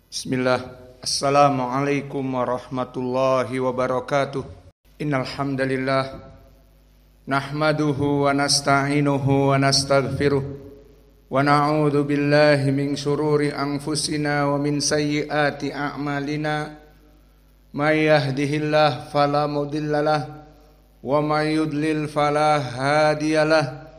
Bismillah. Assalamualaikum warahmatullahi wabarakatuh. Innal hamdalillah nahmaduhu wa nasta'inuhu wa nastaghfiruh wa na'udzu billahi min syururi anfusina wa min sayyiati a'malina. May yahdihillahu fala mudhillalah wa may yudlil fala hadiyalah.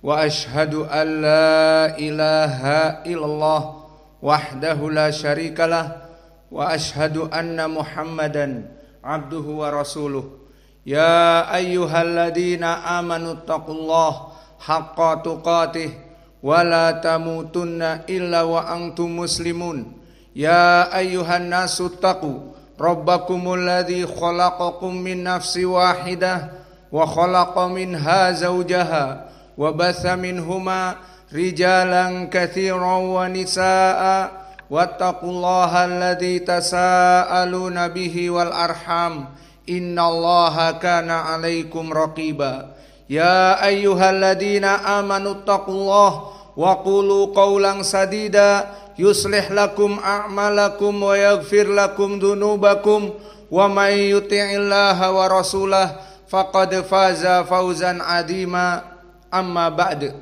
Wa asyhadu an la ilaha illallah wahdahu la syarikalah wa asyhadu anna Muhammadan abduhu wa rasuluh. Ya ayyuhalladzina amanu taqullaha haqqa tuqatih wa la tamutunna illa wa antum muslimun. Ya ayyuhan nasu taqu rabbakumul ladzi khalaqakum min nafsin wahidah wa khalaqa minha zawjaha wa batha minhuma rijalan katsiran wa nisaa'a wattaqullaha alladzi tasaaluna bihi wal arham innallaha kana 'alaikum raqiba. Ya ayyuhalladzina amanu taqullaha wa qulu qawlan sadida yuslih lakum a'malakum wa yaghfir lakum dhunubakum wa may yuti'illaha wa rasulahu faqad faza fawzan 'azima. Amma ba'd.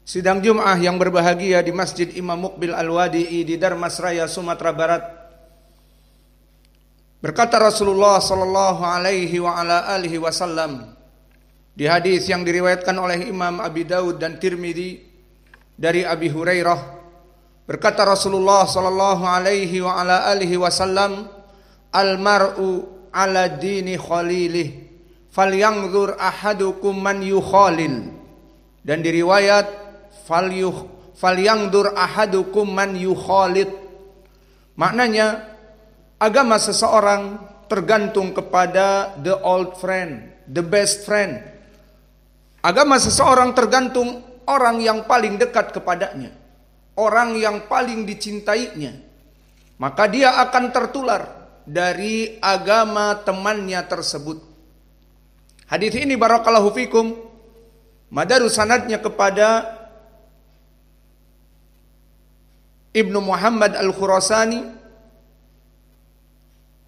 Sidang Jum'ah yang berbahagia di Masjid Imam Muqbil Al-Wadi'i di Darmas Raya, Sumatera Barat. Berkata Rasulullah sallallahu alaihi wa ala alihi wasallam di hadis yang diriwayatkan oleh Imam Abi Daud dan Tirmidzi dari Abi Hurairah, berkata Rasulullah sallallahu alaihi wa ala alihi wasallam, al-mar'u ala dini khalilih falyanzur ahadukum man yukhalil. Dan diriwayat falyanzur ahadukum man yukhalid. Maknanya agama seseorang tergantung kepada the old friend, the best friend. Agama seseorang tergantung orang yang paling dekat kepadanya, orang yang paling dicintainya. Maka dia akan tertular dari agama temannya tersebut. Hadis ini barakallahu fikum madaru sanadnya kepada Ibnu Muhammad Al-Khurasani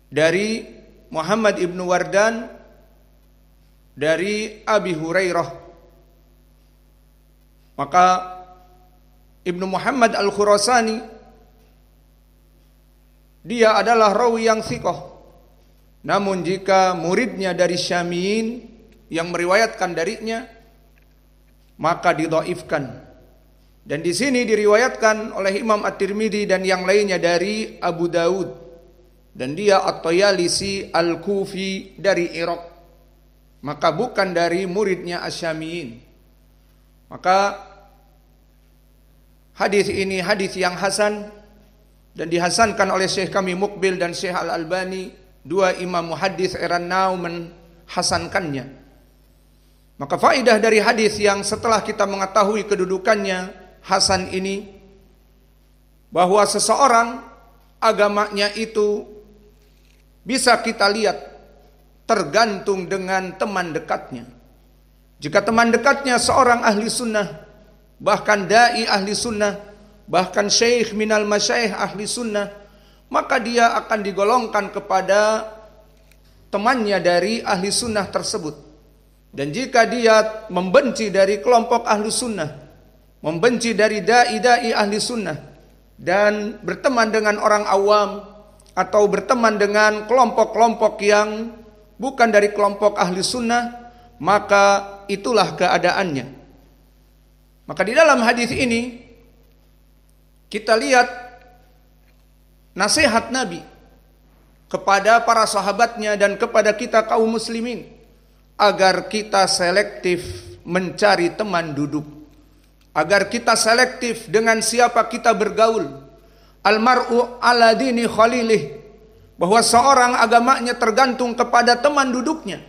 dari Muhammad Ibnu Wardan dari Abi Hurairah. Maka Ibnu Muhammad Al-Khurasani dia adalah rawi yang thiqah. Namun jika muridnya dari Syamiyin yang meriwayatkan darinya, maka didhaifkan. Dan di sini diriwayatkan oleh Imam At-Tirmidzi dan yang lainnya dari Abu Daud, dan dia At-Tayalisi Al-Kufi dari Irak, maka bukan dari muridnya Asyamiyin. Maka hadis ini hadis yang hasan dan dihasankan oleh Syekh kami Muqbil dan Syekh Al-Albani, dua imam muhaddits era now menghasankannya. Maka faedah dari hadis yang setelah kita mengetahui kedudukannya hasan ini, bahwa seseorang agamanya itu bisa kita lihat tergantung dengan teman dekatnya. Jika teman dekatnya seorang ahli sunnah, bahkan da'i ahli sunnah, bahkan syekh minal masyayikh ahli sunnah, maka dia akan digolongkan kepada temannya dari ahli sunnah tersebut. Dan jika dia membenci dari kelompok ahli sunnah, membenci dari da'i ahli sunnah, dan berteman dengan orang awam atau berteman dengan kelompok-kelompok yang bukan dari kelompok ahli sunnah, maka itulah keadaannya. Maka di dalam hadis ini kita lihat nasihat Nabi kepada para sahabatnya dan kepada kita kaum muslimin agar kita selektif mencari teman duduk, agar kita selektif dengan siapa kita bergaul. Al-mar'u ala dini khalilih, bahwa seorang agamanya tergantung kepada teman duduknya.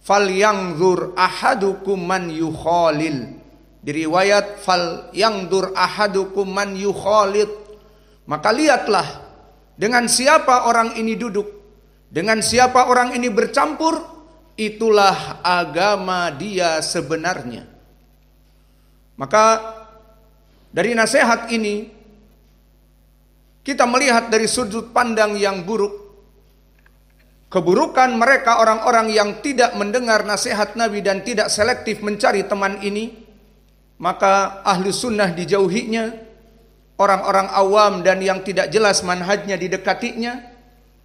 Falyanzur ahadukum man yukhalil. Diriwayat falyanzur ahadukum man yukhalid. Maka lihatlah dengan siapa orang ini duduk, dengan siapa orang ini bercampur, itulah agama dia sebenarnya. Maka dari nasihat ini kita melihat dari sudut pandang yang buruk, keburukan mereka orang-orang yang tidak mendengar nasihat Nabi dan tidak selektif mencari teman ini, maka ahlu sunnah dijauhinya, orang-orang awam dan yang tidak jelas manhajnya didekatinya,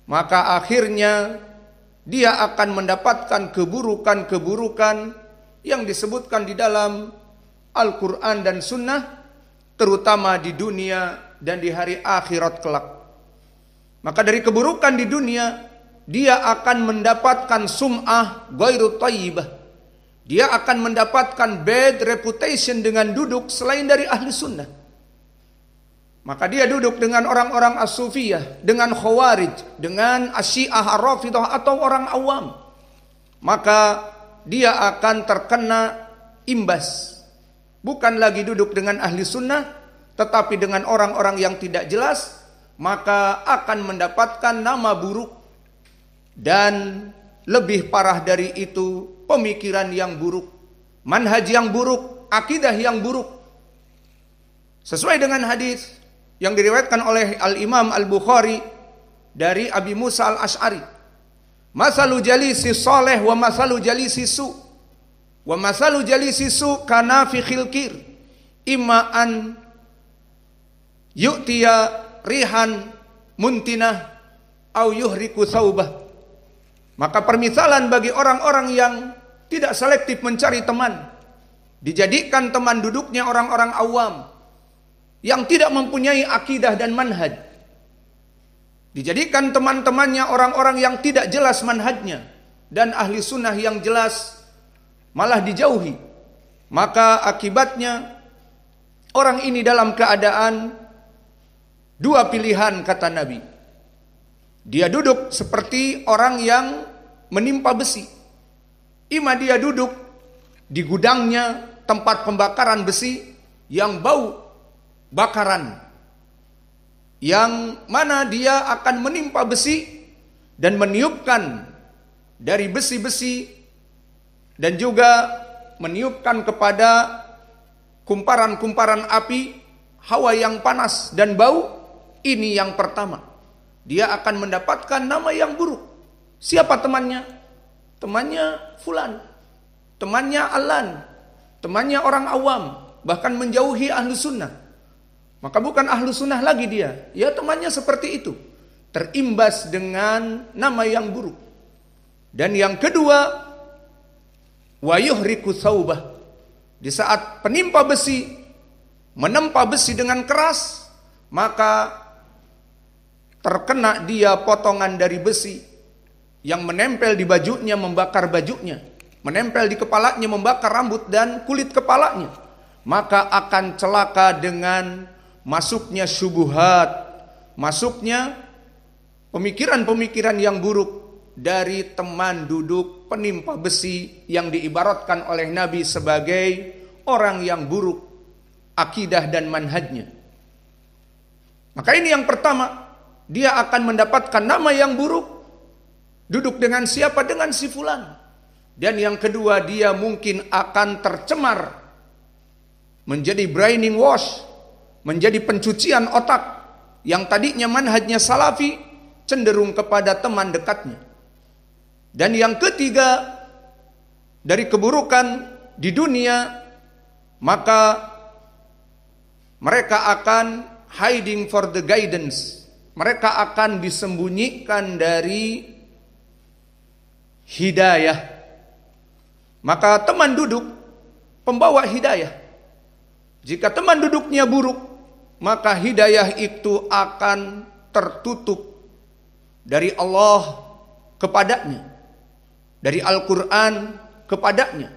maka akhirnya dia akan mendapatkan keburukan-keburukan yang disebutkan di dalam Al-Quran dan Sunnah, terutama di dunia dan di hari akhirat kelak. Maka dari keburukan di dunia, dia akan mendapatkan sum'ah ghairu thayyibah. Dia akan mendapatkan bad reputation dengan duduk selain dari ahli sunnah. Maka dia duduk dengan orang-orang as-sufiyah, dengan khawarij, dengan asyiah ar-rafidah atau orang awam. Maka dia akan terkena imbas. Bukan lagi duduk dengan ahli sunnah, tetapi dengan orang-orang yang tidak jelas, maka akan mendapatkan nama buruk. Dan lebih parah dari itu, pemikiran yang buruk, manhaj yang buruk, akidah yang buruk. Sesuai dengan hadis yang diriwayatkan oleh Al-Imam Al-Bukhari dari Abi Musa Al-Asy'ari, masalu jalisi saleh wa masalu jalisi su. Wa masalu jalisi su kana fi khilkir imma an yu'tiya rihan muntinah au yuhriku saubah. Maka permisalan bagi orang-orang yang tidak selektif mencari teman, dijadikan teman duduknya orang-orang awam yang tidak mempunyai akidah dan manhaj, dijadikan teman-temannya orang-orang yang tidak jelas manhajnya, dan ahli sunnah yang jelas malah dijauhi. Maka akibatnya orang ini dalam keadaan dua pilihan, kata Nabi. Dia duduk seperti orang yang menimpa besi. Ima dia duduk di gudangnya, tempat pembakaran besi yang bau bakaran, yang mana dia akan menimpa besi dan meniupkan dari besi-besi, dan juga meniupkan kepada kumparan-kumparan api, hawa yang panas dan bau. Ini yang pertama, dia akan mendapatkan nama yang buruk. Siapa temannya? Temannya fulan, temannya alan, temannya orang awam, bahkan menjauhi ahlu sunnah. Maka bukan ahlu sunnah lagi dia, ya temannya seperti itu, terimbas dengan nama yang buruk. Dan yang kedua, wa yuhriku saubah, di saat penimpa besi menempa besi dengan keras, maka terkena dia potongan dari besi yang menempel di bajunya, membakar bajunya, menempel di kepalanya, membakar rambut dan kulit kepalanya. Maka akan celaka dengan masuknya syubuhat, masuknya pemikiran-pemikiran yang buruk dari teman duduk penimpa besi yang diibaratkan oleh Nabi sebagai orang yang buruk akidah dan manhajnya. Maka ini yang pertama, dia akan mendapatkan nama yang buruk, duduk dengan siapa? Dengan si fulan. Dan yang kedua, dia mungkin akan tercemar, menjadi braining wash, menjadi pencucian otak, yang tadinya manhajnya salafi cenderung kepada teman dekatnya. Dan yang ketiga, dari keburukan di dunia, maka mereka akan hiding for the guidance. Mereka akan disembunyikan dari hidayah. Maka teman duduk pembawa hidayah. Jika teman duduknya buruk, maka hidayah itu akan tertutup dari Allah kepadanya, dari Al-Quran kepadanya.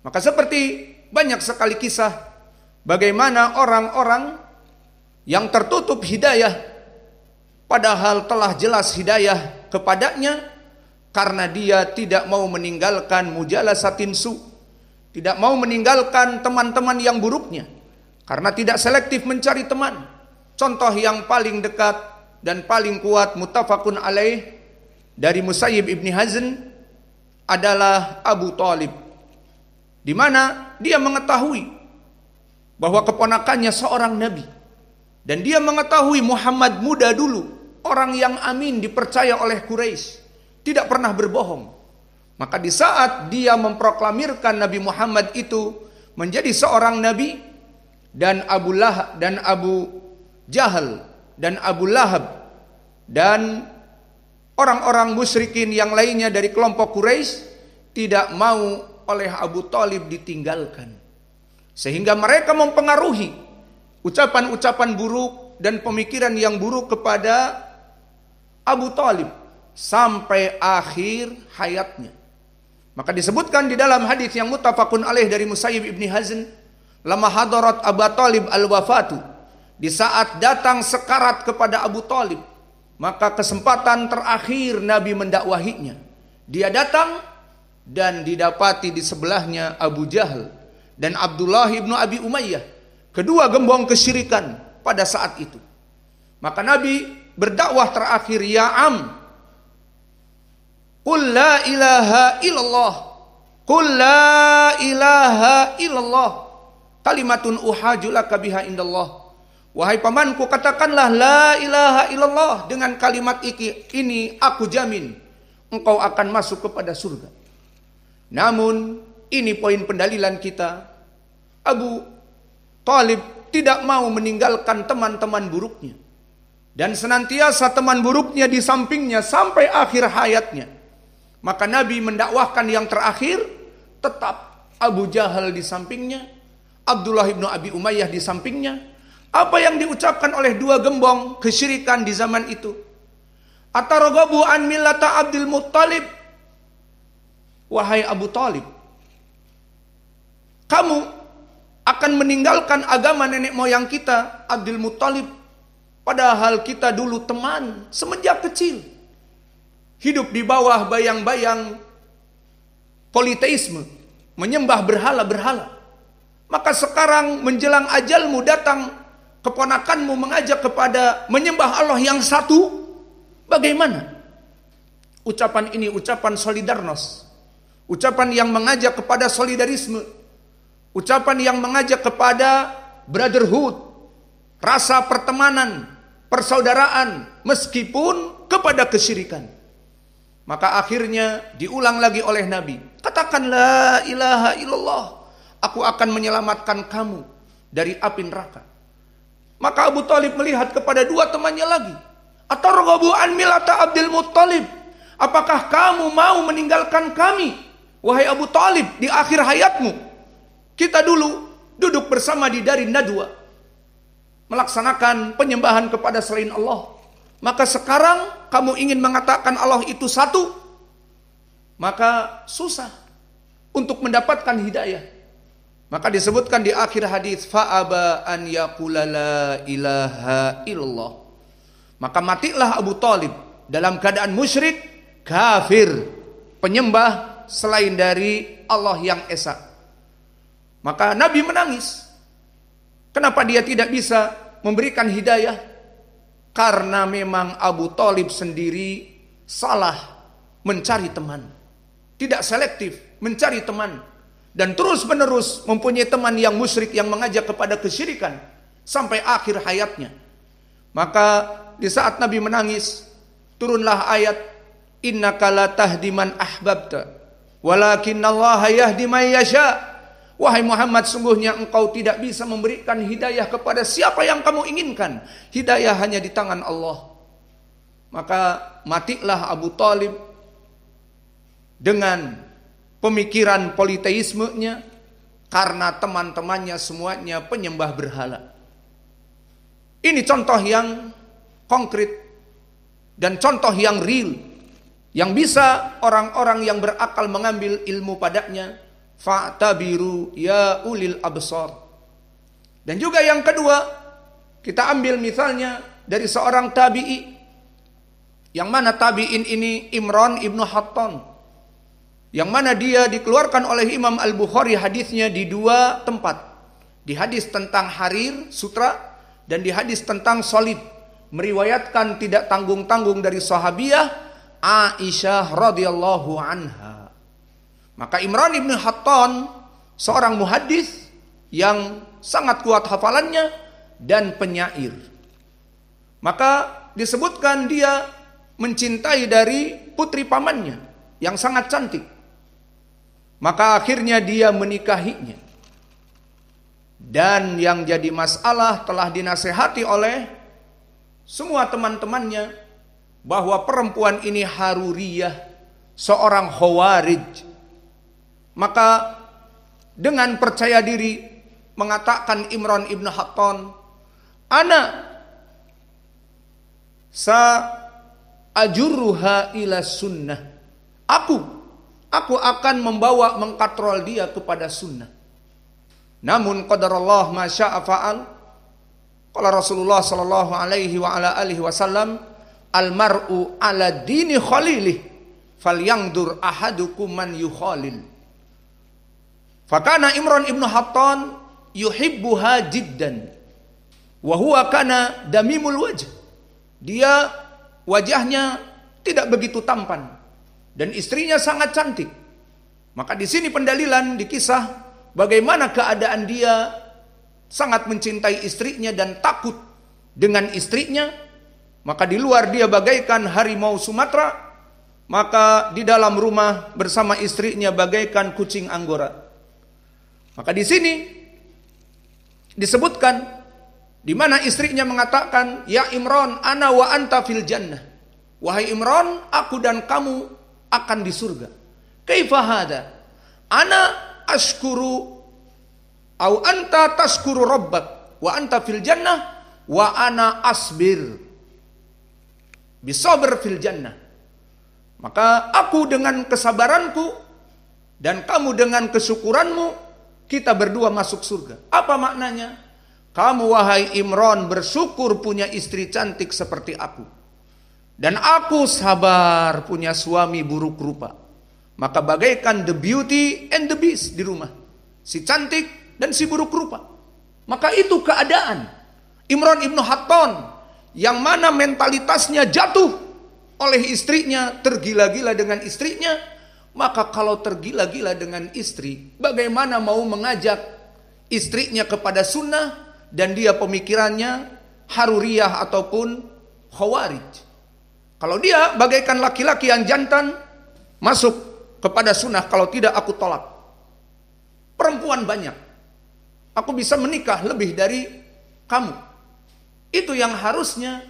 Maka seperti banyak sekali kisah bagaimana orang-orang yang tertutup hidayah, padahal telah jelas hidayah kepadanya, karena dia tidak mau meninggalkan mujalasatin su, tidak mau meninggalkan teman-teman yang buruknya, karena tidak selektif mencari teman. Contoh yang paling dekat dan paling kuat muttafaqun alaih dari Musayyib ibni Hazn adalah Abu Thalib, di mana dia mengetahui bahwa keponakannya seorang nabi, Dan dia mengetahui Muhammad muda dulu, orang yang amin, dipercaya oleh Quraisy, tidak pernah berbohong. Maka di saat dia memproklamirkan Nabi Muhammad itu menjadi seorang nabi, dan Abu Jahal dan Abu Lahab dan orang-orang musyrikin yang lainnya dari kelompok Quraisy tidak mau oleh Abu Thalib ditinggalkan, sehingga mereka mempengaruhi ucapan-ucapan buruk dan pemikiran yang buruk kepada Abu Thalib sampai akhir hayatnya. Maka disebutkan di dalam hadis yang muttafaqun alaih dari Musayyib ibni Hazn, lama hadarat Abu Thalib al-wafatu, di saat datang sekarat kepada Abu Thalib, maka kesempatan terakhir Nabi mendakwahinya. Dia datang dan didapati di sebelahnya Abu Jahal dan Abdullah ibnu Abi Umayyah, kedua gembong kesyirikan pada saat itu. Maka Nabi berdakwah terakhir, ya am, qul la ilaha illallah, qul la ilaha illallah, kalimatun uhajulaka biha indallah. Wahai pamanku, katakanlah la ilaha illallah, dengan kalimat ini aku jamin engkau akan masuk kepada surga. Namun ini poin pendalilan kita, Abu Thalib tidak mau meninggalkan teman-teman buruknya, dan senantiasa teman buruknya di sampingnya sampai akhir hayatnya. Maka Nabi mendakwahkan yang terakhir, tetap Abu Jahal di sampingnya, Abdullah ibnu Abi Umayyah di sampingnya. Apa yang diucapkan oleh dua gembong kesyirikan di zaman itu? Atarghabu an millata Abdul Muttalib, wahai Abu Thalib, kamu akan meninggalkan agama nenek moyang kita Abdul Muttalib, padahal kita dulu teman semenjak kecil, hidup di bawah bayang-bayang politeisme, menyembah berhala-berhala. Maka sekarang menjelang ajalmu datang, keponakanmu mengajak kepada menyembah Allah yang satu, bagaimana? Ucapan ini ucapan solidarnos, ucapan yang mengajak kepada solidarisme, ucapan yang mengajak kepada brotherhood, rasa pertemanan, persaudaraan, meskipun kepada kesyirikan. Maka akhirnya diulang lagi oleh Nabi, katakan la ilaha illallah, aku akan menyelamatkan kamu dari api neraka. Maka Abu Thalib melihat kepada dua temannya lagi, atarghabu an millata Abdul Muttalib, apakah kamu mau meninggalkan kami, wahai Abu Thalib, di akhir hayatmu? Kita dulu duduk bersama di Darin Nadwa, melaksanakan penyembahan kepada selain Allah. Maka sekarang kamu ingin mengatakan Allah itu satu, maka susah untuk mendapatkan hidayah. Maka disebutkan di akhir hadis, fa'aba an yaqula la ilaha illallah. Maka matilah Abu Thalib dalam keadaan musyrik, kafir, penyembah selain dari Allah yang esa. Maka Nabi menangis. Kenapa dia tidak bisa memberikan hidayah? Karena memang Abu Thalib sendiri salah mencari teman, tidak selektif mencari teman, dan terus-menerus mempunyai teman yang musyrik yang mengajak kepada kesyirikan sampai akhir hayatnya. Maka di saat Nabi menangis, turunlah ayat, innaka la tahdi man ahbabta walakinallaha yahdi man yasha. Wahai Muhammad, sungguhnya engkau tidak bisa memberikan hidayah kepada siapa yang kamu inginkan. Hidayah hanya di tangan Allah. Maka matilah Abu Thalib dengan pemikiran politeismenya, karena teman-temannya semuanya penyembah berhala. Ini contoh yang konkret dan contoh yang real, yang bisa orang-orang yang berakal mengambil ilmu padanya. Fa'tabiru ya ulil absar. Dan juga yang kedua, kita ambil misalnya dari seorang tabi'i, yang mana tabi'in ini Imran ibnu Hattan, yang mana dia dikeluarkan oleh Imam Al-Bukhari hadisnya di dua tempat, di hadis tentang harir sutra dan di hadis tentang solid, meriwayatkan tidak tanggung-tanggung dari sahabiah Aisyah radhiyallahu anha. Maka Imran ibn Hattan seorang muhaddis yang sangat kuat hafalannya dan penyair. Maka disebutkan dia mencintai dari putri pamannya yang sangat cantik. Maka akhirnya dia menikahinya. Dan yang jadi masalah telah dinasehati oleh semua teman-temannya bahwa perempuan ini haruriyah, seorang khawarij. Maka dengan percaya diri mengatakan Imran ibn Hatton, ana sa ajurruha ila sunnah. Aku akan mengkatrol dia kepada sunnah. Namun qadarullah ma syaa fa'al. Qala Rasulullah sallallahu alaihi wa ala alihi wasallam, al mar'u ala dini khalilih falyandur ahadukum man yukhalil. Fakana Imran ibn Hatton yuhibbuha jiddan wa huwa kana damimul wajh. Dia wajahnya tidak begitu tampan dan istrinya sangat cantik. Maka di sini pendalilan di kisah bagaimana keadaan dia sangat mencintai istrinya dan takut dengan istrinya. Maka di luar dia bagaikan harimau Sumatera, maka di dalam rumah bersama istrinya bagaikan kucing Anggora. Maka di sini disebutkan di mana istrinya mengatakan, ya Imran, ana wa anta fil jannah. Wahai Imran, aku dan kamu akan di surga. Kaifa hada? Ana ashkuru au anta tashkuru rabbak wa anta fil jannah wa ana asbir bisabr fil jannah. Maka aku dengan kesabaranku dan kamu dengan kesyukuranmu, kita berdua masuk surga. Apa maknanya? Kamu wahai Imran bersyukur punya istri cantik seperti aku, dan aku sabar punya suami buruk rupa. Maka bagaikan the beauty and the beast di rumah, si cantik dan si buruk rupa. Maka itu keadaan Imran ibn Hatton, yang mana mentalitasnya jatuh oleh istrinya, tergila-gila dengan istrinya. Maka kalau tergila-gila dengan istri, bagaimana mau mengajak istrinya kepada sunnah, dan dia pemikirannya haruriyah ataupun khawarij. Kalau dia bagaikan laki-laki yang jantan, masuk kepada sunnah, kalau tidak aku tolak. Perempuan banyak, aku bisa menikah lebih dari kamu. Itu yang harusnya.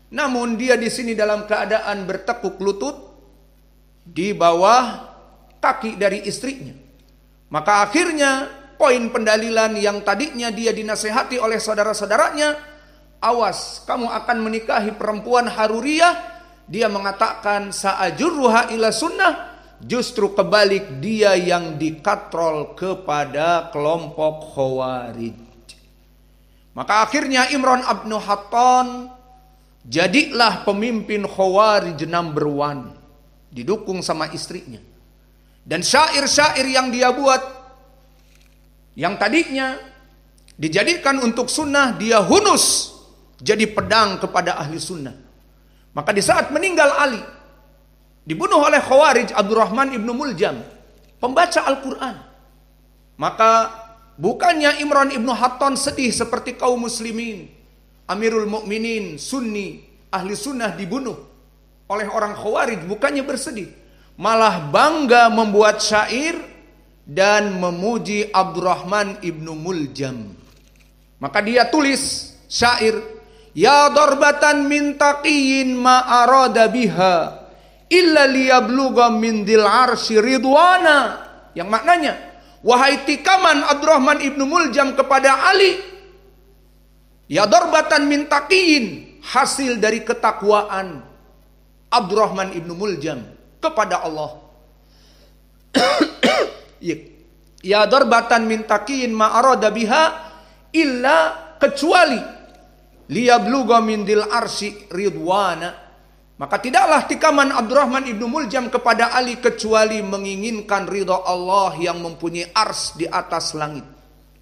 Namun dia di sini dalam keadaan bertekuk lutut di bawah kaki dari istrinya. Maka akhirnya poin pendalilan yang tadinya dia dinasehati oleh saudara-saudaranya, awas kamu akan menikahi perempuan haruriyah, dia mengatakan sa'ajurruha ila sunnah. Justru kebalik, dia yang dikatrol kepada kelompok khawarij. Maka akhirnya Imran ibn Hatton jadilah pemimpin khawarij number 1, didukung sama istrinya. Dan syair-syair yang dia buat, yang tadinya dijadikan untuk sunnah, dia hunus jadi pedang kepada ahli sunnah. Maka di saat meninggal Ali, dibunuh oleh khawarij Abdurrahman ibnu Muljam, pembaca Al-Quran. Maka bukannya Imran ibnu Hatton sedih seperti kaum muslimin, Amirul Mukminin Sunni ahli sunnah dibunuh oleh orang khawarij, bukannya bersedih, malah bangga membuat syair dan memuji Abdurrahman ibnu Muljam. Maka dia tulis syair, ya darbatan min taqiyin ma arada biha illa liyabluga min dil arsy ridwana. Yang maknanya, wahai tikaman Abdurrahman ibnu Muljam kepada Ali, ya darbatan min taqiyin, hasil dari ketakwaan Abdurrahman ibnu Muljam kepada Allah. Ya darbatan min taqiyin ma arada biha illa, kecuali liyabluga min dil arsy ridwana. Maka tidaklah tikaman Abdurrahman ibnu Muljam kepada Ali kecuali menginginkan ridha Allah yang mempunyai ars di atas langit.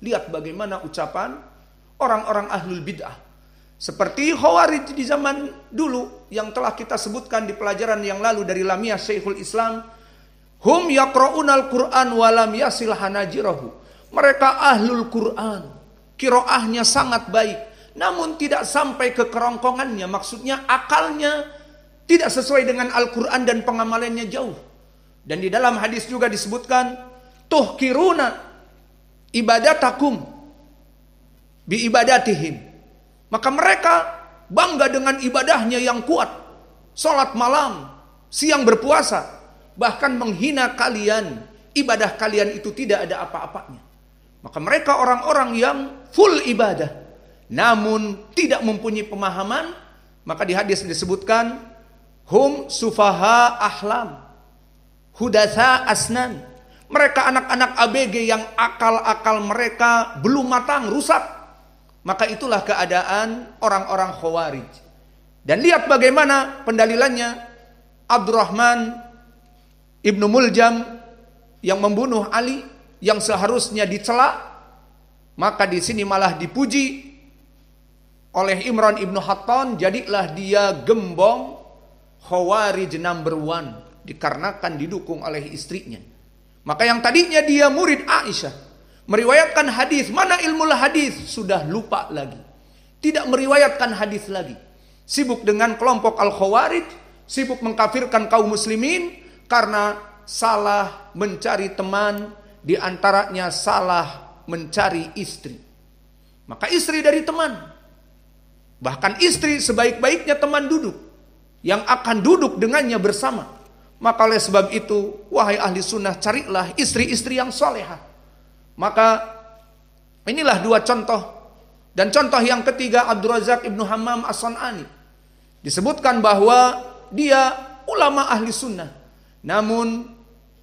Lihat bagaimana ucapan orang-orang ahlul bid'ah, seperti khawarij di zaman dulu yang telah kita sebutkan di pelajaran yang lalu dari Lamiyah Syekhul Islam. Hum yaqra'unal Qur'an walam yasil hanajirahu. Mereka ahlul Qur'an, qiraahnya sangat baik, namun tidak sampai ke kerongkongannya. Maksudnya akalnya tidak sesuai dengan Al-Quran dan pengamalannya jauh. Dan di dalam hadis juga disebutkan, tuhkiruna ibadatakum bi ibadatihim. Maka mereka bangga dengan ibadahnya yang kuat, salat malam, siang berpuasa, bahkan menghina kalian, ibadah kalian itu tidak ada apa-apanya. Maka mereka orang-orang yang full ibadah, namun tidak mempunyai pemahaman. Maka di hadis disebutkan, hum sufaha ahlam, hudatha asnan. Mereka anak-anak ABG yang akal-akal mereka belum matang, rusak. Maka itulah keadaan orang-orang Khawarij. Dan lihat bagaimana pendalilannya. Abdurrahman ibnu Muljam yang membunuh Ali, yang seharusnya dicela, maka di sini malah dipuji oleh Imran ibnu Hattan. Jadilah dia gembong Khawarij number 1, dikarenakan didukung oleh istrinya. Maka yang tadinya dia murid Aisyah, meriwayatkan hadis, mana ilmu hadis, sudah lupa lagi, tidak meriwayatkan hadis lagi, sibuk dengan kelompok Al-Khawarij, sibuk mengkafirkan kaum muslimin karena salah mencari teman, di antaranya salah mencari istri. Maka istri dari teman, bahkan istri sebaik-baiknya teman duduk, yang akan duduk dengannya bersama. Maka oleh sebab itu, wahai ahli sunnah, carilah istri-istri yang salehah. Maka inilah dua contoh. Dan contoh yang ketiga, Abdul Razak ibnu Hammam As-San'ani. Disebutkan bahwa dia ulama ahli sunnah, namun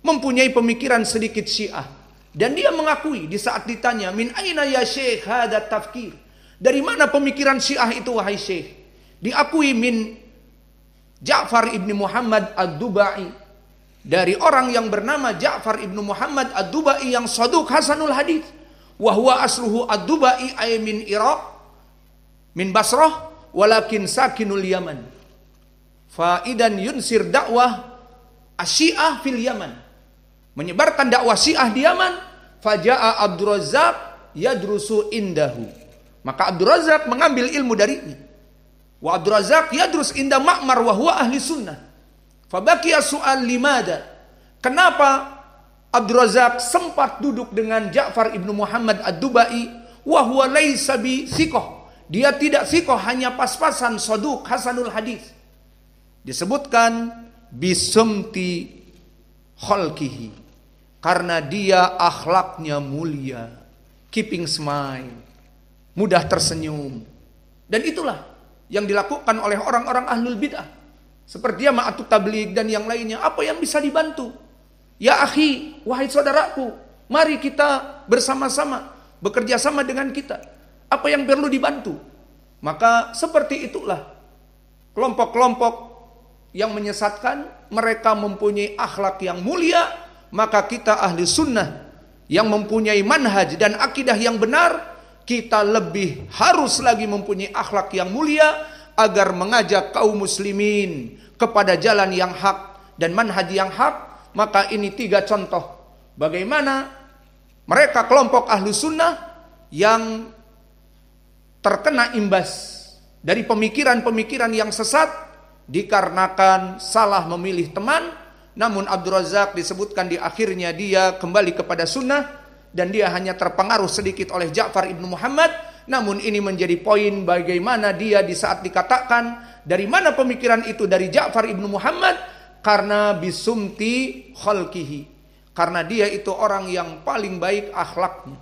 mempunyai pemikiran sedikit syiah. Dan dia mengakui di saat ditanya, min aina ya syekh hadat tafkir, dari mana pemikiran syiah itu wahai syekh? Diakui min Ja'far ibn Muhammad ad-Dubai, dari orang yang bernama Ja'far ibn Muhammad ad-Dubai yang saduq hasanul hadis. Wa huwa asluhu ad-Dubai ay min Iraq, min Basrah, walakin sakinul Yaman. Faidan yunsir dakwah asyiah fil Yaman, menyebarkan dakwah syiah di Yaman. Faja'a Abdul Razak yadrusu indahu, maka Abdul Razak mengambil ilmu darinya. Wa Abdul Razak yadrus inda Ma'mar wa huwa ahli sunnah. Fabaqiya su'al limada, kenapa Abdul Razak sempat duduk dengan Ja'far ibnu Muhammad ad-Dubai wa huwa laisa bi thiqah, dia tidak thiqah, hanya pas-pasan saduq hasanul hadis. Disebutkan bisumti khalqihi, karena dia akhlaknya mulia, keeping smile, mudah tersenyum. Dan itulah yang dilakukan oleh orang-orang ahlul bid'ah seperti Jama'atut Tabligh dan yang lainnya. Apa yang bisa dibantu? Ya akhi, wahai saudaraku, mari kita bersama-sama bekerja sama dengan kita. Apa yang perlu dibantu? Maka seperti itulah kelompok-kelompok yang menyesatkan, mereka mempunyai akhlak yang mulia. Maka kita ahli sunnah yang mempunyai manhaj dan akidah yang benar, kita lebih harus lagi mempunyai akhlak yang mulia agar mengajak kaum muslimin kepada jalan yang hak dan manhaj yang hak. Maka ini 3 contoh bagaimana mereka kelompok ahlu sunnah yang terkena imbas dari pemikiran-pemikiran yang sesat dikarenakan salah memilih teman. Namun Abdul Razak disebutkan di akhirnya dia kembali kepada sunnah, dan dia hanya terpengaruh sedikit oleh Ja'far ibnu Muhammad. Namun ini menjadi poin bagaimana dia di saat dikatakan dari mana pemikiran itu dari Ja'far ibnu Muhammad, karena bisumti khalqihi, karena dia itu orang yang paling baik akhlaknya.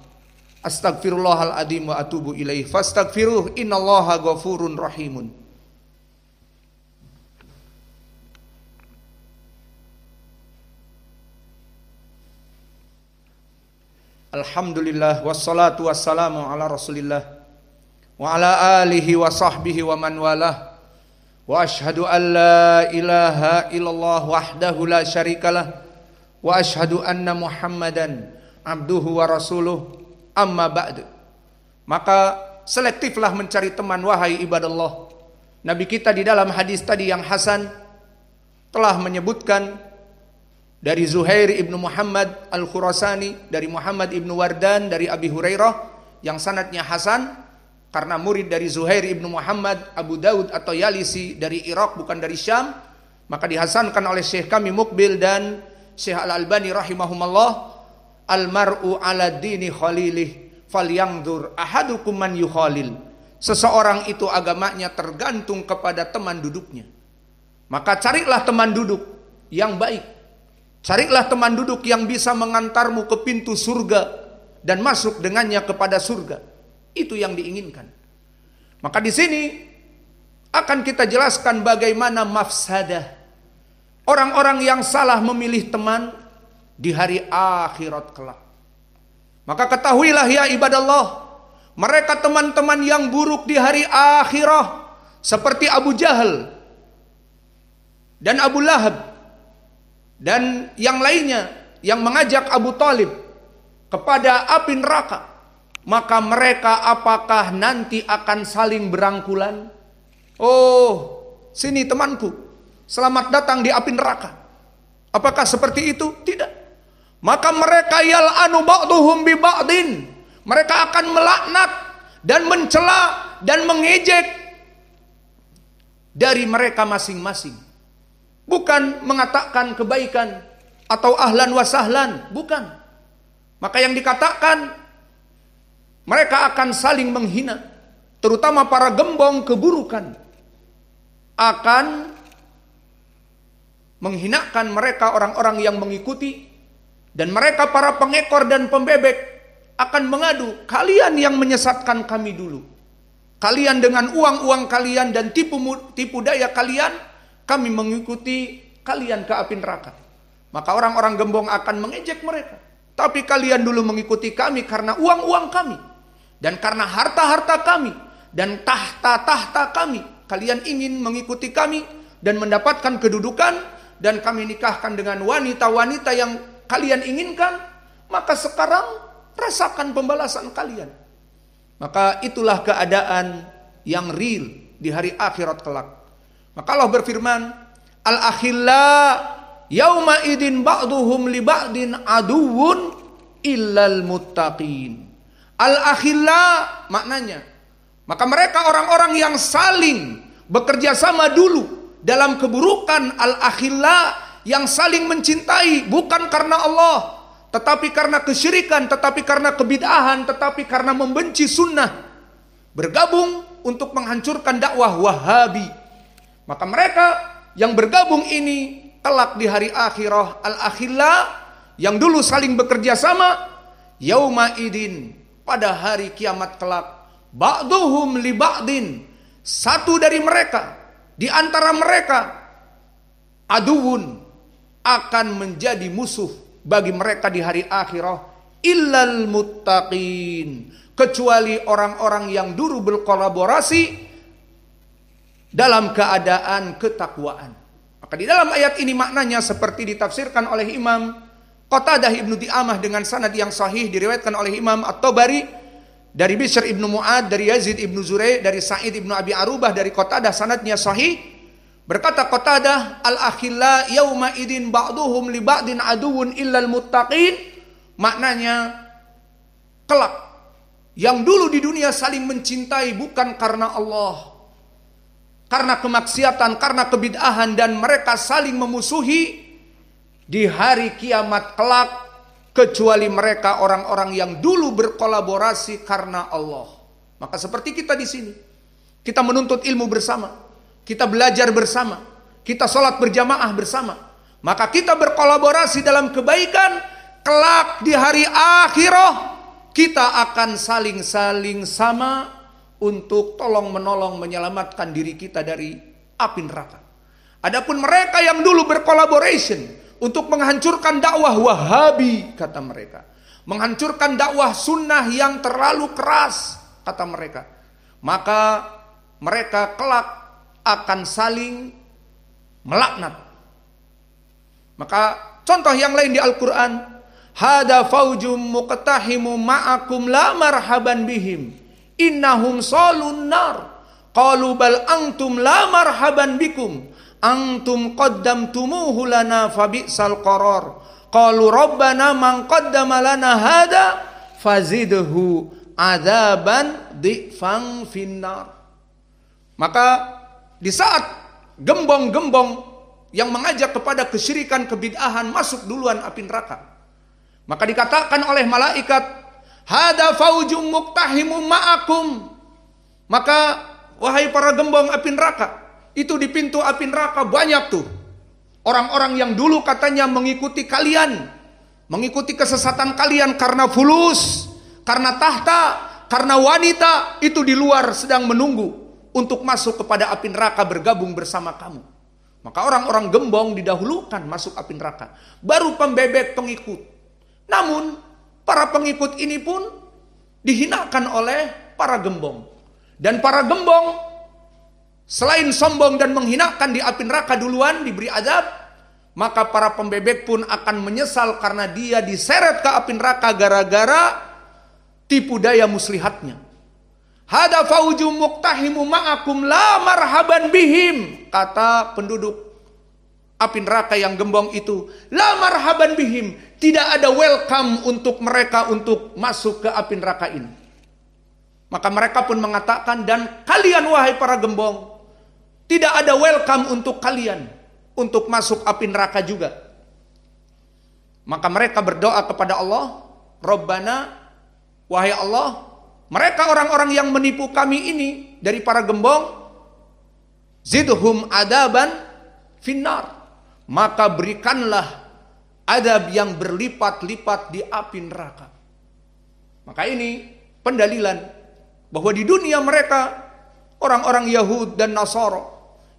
Astaghfirullahaladzim wa atubu ilaih. Fastaghfiruh innallaha ghafurun rahimun. Alhamdulillah wassalatu wassalamu ala Rasulillah wa ala alihi wa sahbihi wa man walah. Wa ashhadu an la ilaha illallah wahdahu la syarikalah wa ashhadu anna Muhammadan abduhu wa rasuluh, amma ba'du. Maka selektiflah mencari teman wahai ibadallah. Nabi kita di dalam hadis tadi yang hasan telah menyebutkan dari Zuhair ibnu Muhammad al-Khurasani, dari Muhammad ibnu Wardan, dari Abi Hurairah yang sanadnya hasan, karena murid dari Zuhair ibnu Muhammad Abu Daud atau Yalisi dari Irak, bukan dari Syam, maka dihasankan oleh Syekh kami Mukbil dan Syekh Al-Albani rahimahumullah, almar'u ala dini khalilih falyanzur ahadukum man yukhalil. Seseorang itu agamanya tergantung kepada teman duduknya. Maka carilah teman duduk yang baik. Carilah teman duduk yang bisa mengantarmu ke pintu surga dan masuk dengannya kepada surga. Itu yang diinginkan. Maka di sini akan kita jelaskan bagaimana mafsadah orang-orang yang salah memilih teman di hari akhirat kelak. Maka ketahuilah ya ibadallah, mereka teman-teman yang buruk di hari akhirah seperti Abu Jahal dan Abu Lahab dan yang lainnya yang mengajak Abu Talib kepada api neraka. Maka mereka apakah nanti akan saling berangkulan? Oh, sini temanku, selamat datang di api neraka. Apakah seperti itu? Tidak. Maka mereka yal'anu ba'duhum bi ba'din. Mereka akan melaknat dan mencela dan mengejek dari mereka masing-masing. Bukan mengatakan kebaikan atau ahlan wa sahlan, bukan. Maka yang dikatakan, mereka akan saling menghina, terutama para gembong keburukan akan menghinakan mereka orang-orang yang mengikuti, dan mereka para pengekor dan pembebek akan mengadu, kalian yang menyesatkan kami dulu, kalian dengan uang-uang kalian dan tipu daya kalian, kami mengikuti kalian ke api neraka. Maka orang-orang gembong akan mengejek mereka, tapi kalian dulu mengikuti kami karena uang-uang kami dan karena harta-harta kami dan tahta-tahta kami. Kalian ingin mengikuti kami dan mendapatkan kedudukan, dan kami nikahkan dengan wanita-wanita yang kalian inginkan. Maka sekarang rasakan pembalasan kalian. Maka itulah keadaan yang real di hari akhirat kelak. Maka Allah berfirman, al-akhilla yauma idin ba'duhum li ba'din aduwwun illal muttaqin. Al-akhilla maknanya, maka mereka orang-orang yang saling bekerja sama dulu dalam keburukan. Al-akhilla yang saling mencintai bukan karena Allah, tetapi karena kesyirikan, tetapi karena kebid'ahan, tetapi karena membenci sunnah, bergabung untuk menghancurkan dakwah Wahabi. Maka mereka yang bergabung ini kelak di hari akhirah, al-akhilla yang dulu saling bekerja sama, yauma idin pada hari kiamat kelak, ba'duhum li ba'din, satu dari mereka di antara mereka, aduun, akan menjadi musuh bagi mereka di hari akhirah, illal muttaqin, kecuali orang-orang yang dulu berkolaborasi dalam keadaan ketakwaan. Maka di dalam ayat ini maknanya seperti ditafsirkan oleh Imam Qatadah ibnu Di'amah dengan sanad yang sahih, diriwayatkan oleh Imam At-Tabari dari Bishr ibnu Mu'ad, dari Yazid ibnu Zurai, dari Sa'id ibnu Abi Arubah, dari Qatadah, sanadnya sahih. Berkata Qatadah, al-akhilla yauma idin ba'duhum li ba'din aduwwun illal muttaqin. Maknanya kelak yang dulu di dunia saling mencintai bukan karena Allah, karena kemaksiatan, karena kebid'ahan, dan mereka saling memusuhi di hari kiamat kelak, kecuali mereka orang-orang yang dulu berkolaborasi karena Allah. Maka seperti kita di sini, kita menuntut ilmu bersama, kita belajar bersama, kita sholat berjamaah bersama, maka kita berkolaborasi dalam kebaikan. Kelak di hari akhirah kita akan saling-saling sama untuk tolong menolong menyelamatkan diri kita dari api neraka. Adapun mereka yang dulu berkolaborasi untuk menghancurkan dakwah Wahabi, kata mereka, menghancurkan dakwah sunnah yang terlalu keras, kata mereka, maka mereka kelak akan saling melaknat. Maka contoh yang lain di Al-Quran, hada faujum muqtahimu ma'akum la marhaban bihim innahum salun nar qalu bal antum la marhaban bikum antum qaddamtumuhu lana fabi'sal qarar qalu rabbana man qaddama lana hada fazidhu adzaban dhifan finnar. Maka di saat gembong-gembong yang mengajak kepada kesyirikan, kebid'ahan masuk duluan api neraka, maka dikatakan oleh malaikat, hada faujum muqtahimum ma'akum. Maka wahai para gembong api neraka, itu di pintu api neraka banyak tuh orang-orang yang dulu katanya mengikuti kalian, mengikuti kesesatan kalian karena fulus, karena tahta, karena wanita, itu di luar sedang menunggu untuk masuk kepada api neraka bergabung bersama kamu. Maka orang-orang gembong didahulukan masuk api neraka, baru pembebek pengikut. Namun para pengikut ini pun dihinakan oleh para gembong. Dan para gembong selain sombong dan menghinakan di api neraka duluan diberi azab, maka para pembebek pun akan menyesal karena dia diseret ke api neraka gara-gara tipu daya muslihatnya. Hada faujum muqtahimu ma'akum la marhaban bihim. Kata penduduk api neraka yang gembong itu, la marhaban bihim, tidak ada welcome untuk mereka untuk masuk ke api neraka ini. Maka mereka pun mengatakan, dan kalian wahai para gembong, tidak ada welcome untuk kalian untuk masuk api neraka juga. Maka mereka berdoa kepada Allah, Rabbana, wahai Allah, mereka orang-orang yang menipu kami ini dari para gembong, zidhum adaban finnar, maka berikanlah adab yang berlipat-lipat di api neraka. Maka ini pendalilan bahwa di dunia mereka orang-orang Yahud dan Nasara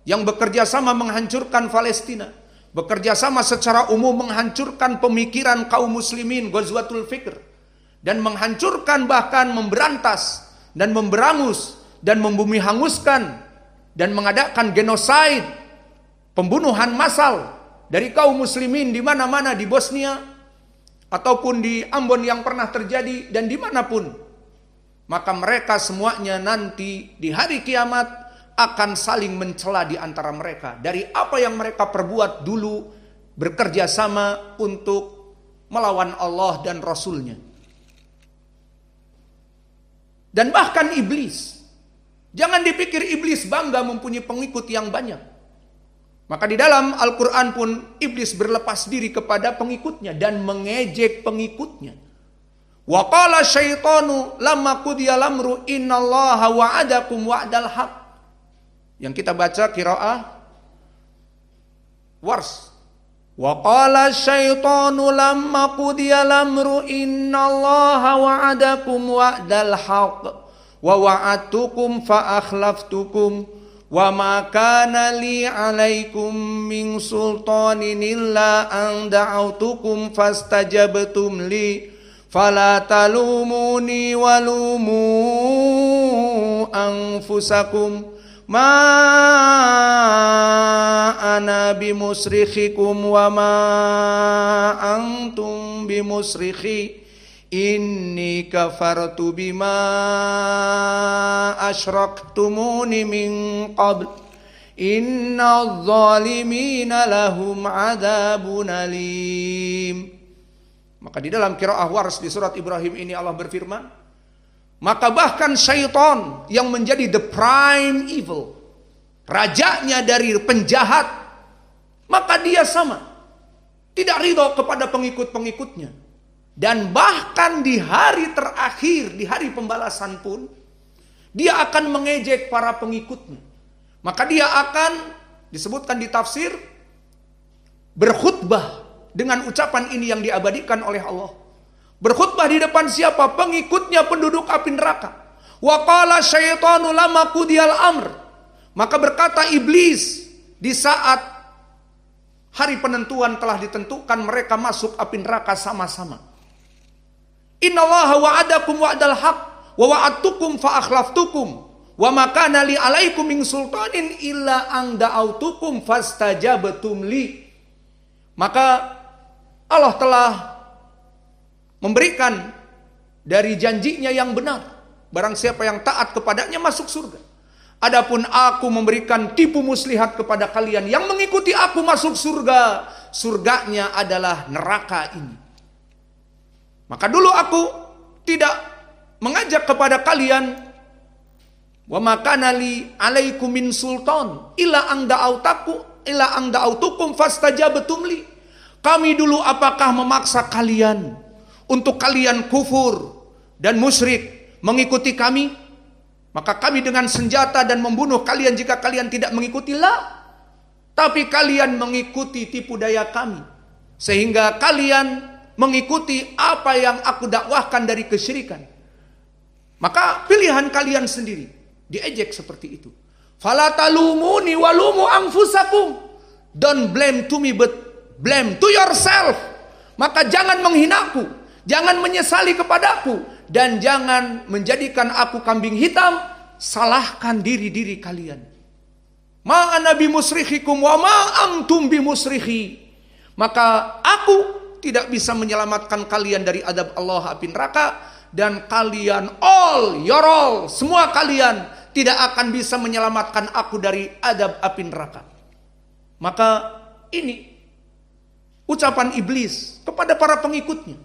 yang bekerja sama menghancurkan Palestina, bekerja sama secara umum menghancurkan pemikiran kaum muslimin, Ghazwatul Fikr, dan menghancurkan bahkan memberantas dan memberangus dan membumi hanguskan dan mengadakan genosid, pembunuhan massal dari kaum muslimin di mana-mana di Bosnia ataupun di Ambon yang pernah terjadi dan dimanapun. Maka mereka semuanya nanti di hari kiamat akan saling mencela di antara mereka dari apa yang mereka perbuat dulu bekerja sama untuk melawan Allah dan Rasulnya. Dan bahkan iblis, jangan dipikir iblis bangga mempunyai pengikut yang banyak. Maka di dalam Al-Quran pun iblis berlepas diri kepada pengikutnya dan mengejek pengikutnya. Wa qala syaitanu lamma qudiya al-amru innallaha wa'adakum wa'dal haq. Yang kita baca qiraah Wars. Wa qala syaitanu lamma qudiya al-amru innallaha wa'adakum wa'dal haq wa wa'adtukum fa akhlaftukum wa ma kana li 'alaikum min sultanin illa an da'awtukum fastajabtum li fala talumuni walumu anfusakum ma ana bimusrikhikum wa ma antum bimusrikhi inni kafartu bima asyraktumuni min qabl innadh zalimina lahum adzabun alim. Maka di dalam qiraah Wars di surat Ibrahim ini Allah berfirman, maka bahkan syaitan yang menjadi the prime evil, rajanya dari penjahat, maka dia sama, tidak ridho kepada pengikut-pengikutnya. Dan bahkan di hari terakhir, di hari pembalasan pun, dia akan mengejek para pengikutnya. Maka dia akan, disebutkan di tafsir, berkhutbah dengan ucapan ini yang diabadikan oleh Allah. Berkhutbah di depan siapa? Pengikutnya penduduk api neraka. Wa qala syaitanu lamma qudiyal amr. Maka berkata iblis di saat hari penentuan telah ditentukan mereka masuk api neraka sama-sama. Innallaha wa'adakum wa'dal haq wa wa'adtukum fa akhlaftukum wa ma kana li 'alaikum min sultanin illa an da'autukum fastajabtum li. Maka Allah telah memberikan dari janjinya yang benar. Barang siapa yang taat kepadanya masuk surga. Adapun aku memberikan tipu muslihat kepada kalian, yang mengikuti aku masuk surga. Surganya adalah neraka ini. Maka dulu aku tidak mengajak kepada kalian, wa makana li alaikum min sultan illa ang da'autukum fastajabtum li. Kami dulu apakah memaksa kalian untuk kalian kufur dan musyrik mengikuti kami? Maka kami dengan senjata dan membunuh kalian jika kalian tidak mengikuti. Tapi kalian mengikuti tipu daya kami, sehingga kalian mengikuti apa yang aku dakwahkan dari kesyirikan. Maka pilihan kalian sendiri, diejek seperti itu. Fala talumuni walumu anfusakum. Don't blame to me but blame to yourself. Maka jangan menghinaku, jangan menyesali kepadaku, dan jangan menjadikan aku kambing hitam. Salahkan diri-diri kalian. Ma ana bimusrikhikum wa ma antum bimusrikhi. Maka aku tidak bisa menyelamatkan kalian dari adab Allah api neraka, dan kalian semua kalian tidak akan bisa menyelamatkan aku dari adab api neraka. Maka ini ucapan iblis kepada para pengikutnya,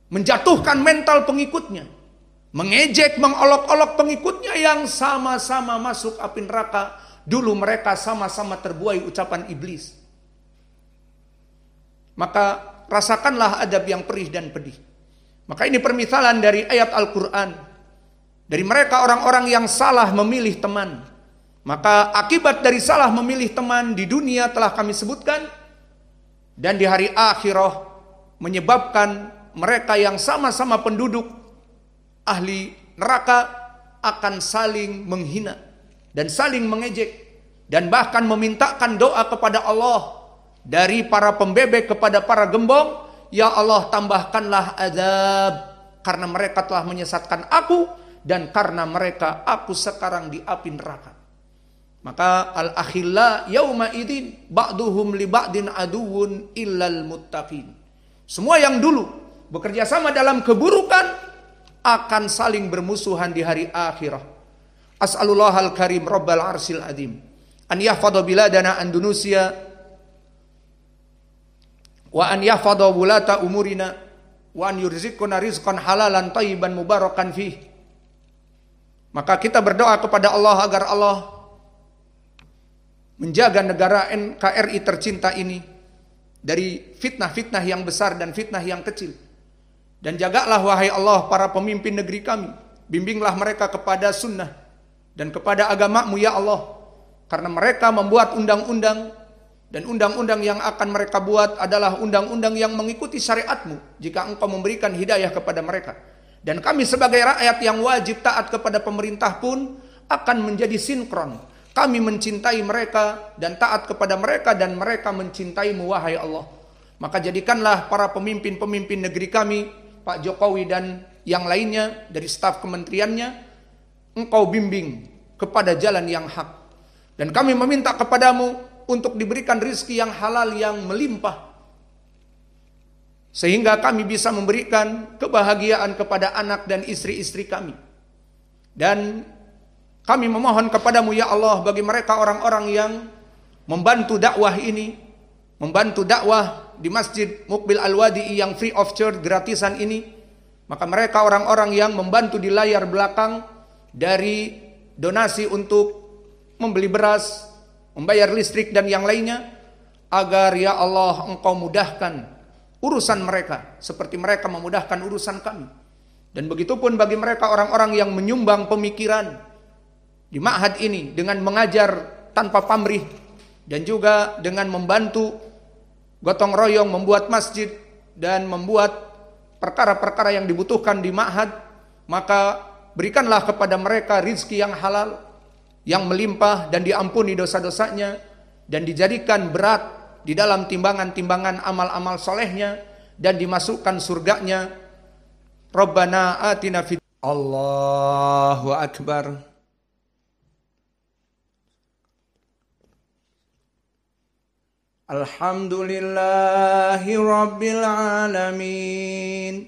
menjatuhkan mental pengikutnya, mengejek, mengolok-olok pengikutnya yang sama-sama masuk api neraka. Dulu mereka sama-sama terbuai ucapan iblis. Maka rasakanlah adab yang perih dan pedih. Maka ini permisalan dari ayat Al-Quran. Dari mereka orang-orang yang salah memilih teman. Maka akibat dari salah memilih teman di dunia telah kami sebutkan. Dan di hari akhirah menyebabkan mereka yang sama-sama penduduk ahli neraka akan saling menghina dan saling mengejek, dan bahkan memintakan doa kepada Allah dari para pembebek kepada para gembong, ya Allah tambahkanlah azab karena mereka telah menyesatkan aku, dan karena mereka aku sekarang di api neraka. Maka al-akhilla yauma idin ba'duhum li ba'din aduwwun illal muttaqin. Semua yang dulu bekerja sama dalam keburukan akan saling bermusuhan di hari akhirah. As'alullah al-karim rabbal arsil adim an yahfadha biladana Indonesia wa an yahfadha wulata umurina wa an yurzikuna rizqan halalan thayyiban mubarakan fih. Maka kita berdoa kepada Allah agar Allah menjaga negara NKRI tercinta ini dari fitnah-fitnah yang besar dan fitnah yang kecil. Dan jagalah wahai Allah para pemimpin negeri kami, bimbinglah mereka kepada sunnah dan kepada agama-Mu ya Allah, karena mereka membuat undang-undang, dan undang-undang yang akan mereka buat adalah undang-undang yang mengikuti syariat-Mu jika Engkau memberikan hidayah kepada mereka. Dan kami sebagai rakyat yang wajib taat kepada pemerintah pun akan menjadi sinkron. Kami mencintai mereka dan taat kepada mereka, dan mereka mencintai-Mu wahai Allah. Maka jadikanlah para pemimpin-pemimpin negeri kami, Pak Jokowi dan yang lainnya dari staf kementeriannya, Engkau bimbing kepada jalan yang hak. Dan kami meminta kepadamu untuk diberikan rizki yang halal yang melimpah, sehingga kami bisa memberikan kebahagiaan kepada anak dan istri-istri kami. Dan kami memohon kepadamu ya Allah, bagi mereka orang-orang yang membantu dakwah ini, membantu dakwah di Masjid Muqbil Al-Wadi'i yang free of charge, gratisan ini. Maka mereka orang-orang yang membantu di layar belakang, dari donasi untuk membeli beras, membayar listrik dan yang lainnya, agar ya Allah Engkau mudahkan urusan mereka seperti mereka memudahkan urusan kami. Dan begitupun bagi mereka orang-orang yang menyumbang pemikiran di ma'had ini dengan mengajar tanpa pamrih, dan juga dengan membantu gotong royong membuat masjid dan membuat perkara-perkara yang dibutuhkan di ma'had. Maka berikanlah kepada mereka rizki yang halal, yang melimpah, dan diampuni dosa-dosanya, dan dijadikan berat di dalam timbangan-timbangan amal-amal solehnya, dan dimasukkan surganya. Rabbana atina fid Allahu Akbar. Alhamdulillahi Rabbil Alamin,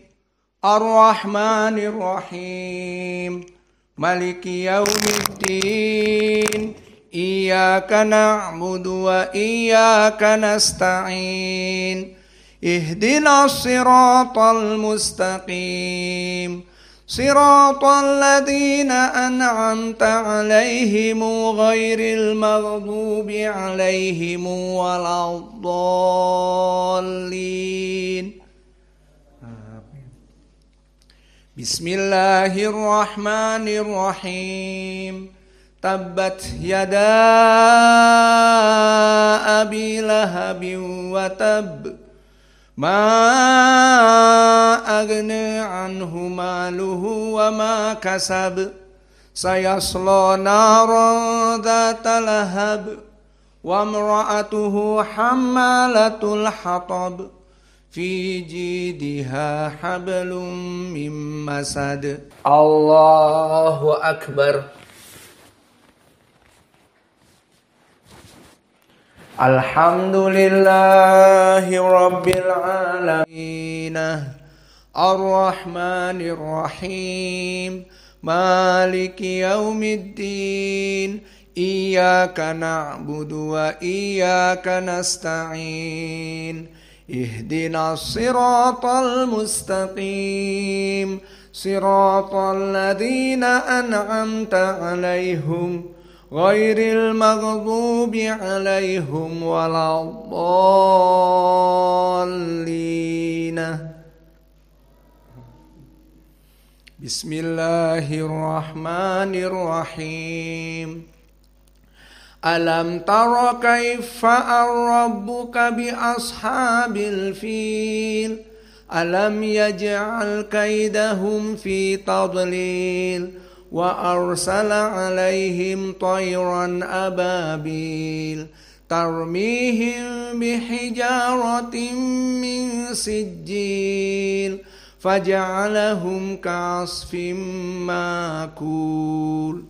Ar-Rahmanir Rahim, Maliki Yaumiddin, Iyyaka na'budu wa iyyaka nasta'in, Ihdinas siratal mustaqim, صراط الذين أنعمت عليهم غير المغضوب عليهم ولا الضالين. بسم الله الرحمن الرحيم. تبت يدا أبي لهب وتب ما أغنى عنه ماله وما كسب سيصلى نارا ذات لهب وامرأته حمالة الحطب في جيدها حبل من مسد. الله أكبر. Alhamdulillahi Rabbil Alamin Ar-Rahmanir Rahim Maliki Yaumiddin Iyyaka na'budu wa iyyaka nasta'in Ihdinas siratal mustaqim Siratal ladzina an'amta 'alaihim ghairil maghdubi 'alaihim waladdallin. Bismillahirrahmanirrahim. Alam tara kaifa rabbuka bi ashabil fil alam yaj'al kaidahum fi tadlil wa arsala alaihim tayran ababil tarmihim bihijaratin min sijil faja'alahum ka'asfim ma'kul.